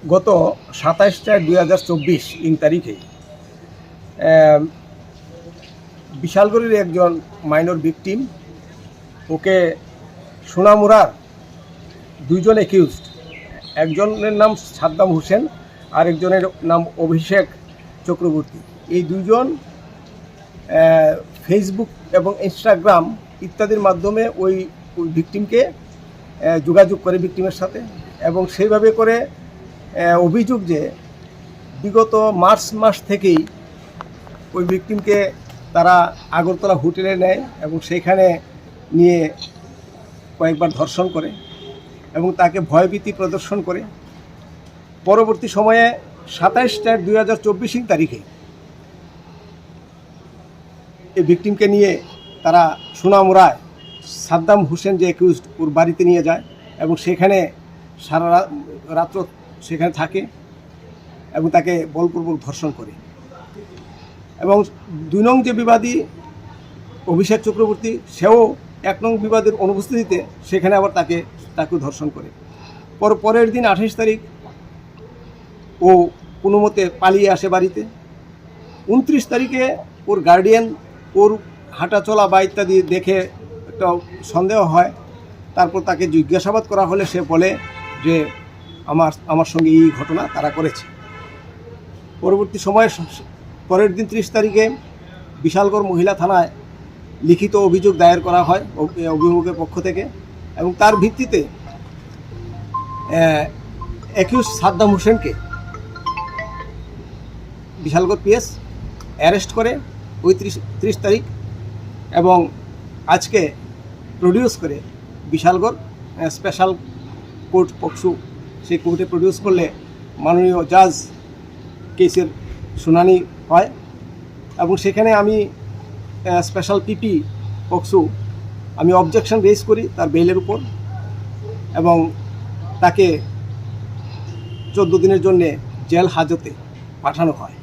গত 27/4/2024 তারিখে বিশালগড়ের একজন মাইনর ভিকটিম, ওকে সোনামুড়ার দুইজন অ্যাকিউজড, একজনের নাম সাদ্দাম হোসেন আর একজনের নাম অভিষেক চক্রবর্তী, এই দুইজন ফেসবুক এবং ইনস্টাগ্রাম ইত্যাদির মাধ্যমে ওই ভিকটিমকে যোগাযোগ করে ভিকটিমের সাথে, এবং সেইভাবে করে অভিযোগ যে বিগত মার্চ মাস থেকেই ওই ভিকটিমকে তারা আগরতলা হোটেলে নেয় এবং সেইখানে নিয়ে কয়েকবার ধর্ষণ করে এবং তাকে ভয়ভীতি প্রদর্শন করে। পরবর্তী সময়ে 27/4/2024 তারিখে এই ভিকটিমকে নিয়ে তারা সোনামুড়ায় সাদ্দাম হোসেন যে অ্যাকিউজড, ওর বাড়িতে নিয়ে যায় এবং সেখানে সারা রাত্র সেখানে থাকে এবং তাকে বলপূর্বক ধর্ষণ করে। এবং 2 নং যে বিবাদী অভিষেক চক্রবর্তী, সেও 1 নং বিবাদের অনুপস্থিতিতে সেখানে আবার তাকে ধর্ষণ করে। পরের দিন 28 তারিখ ও কোনো মতে পালিয়ে আসে বাড়িতে। 29 তারিখে ওর গার্ডিয়ান ওর হাঁটা চলা বা ইত্যাদি দেখে একটা সন্দেহ হয়। তারপর তাকে জিজ্ঞাসাবাদ করা হলে সে বলে যে আমার সঙ্গে এই ঘটনা তারা করেছে। পরবর্তী সময়ে পরের দিন 30 তারিখে বিশালগড় মহিলা থানায় লিখিত অভিযোগ দায়ের করা হয় অভিভাবকের পক্ষ থেকে, এবং তার ভিত্তিতে অ্যাকিউজ সাদ্দাম হোসেনকে বিশালগড় পিএস অ্যারেস্ট করে ওই 30 তারিখ, এবং আজকে প্রডিউস করে বিশালগড় স্পেশাল কোর্ট পক্সো সেই কোর্টে প্রডিউস করলে মাননীয় জাজ কেসের শুনানি হয়। এবং সেখানে আমি স্পেশাল পিপি পক্সো আমি অবজেকশন রেজ করি তার বেইলের উপর, এবং তাকে 14 দিনের জন্যে জেল হাজতে পাঠানো হয়।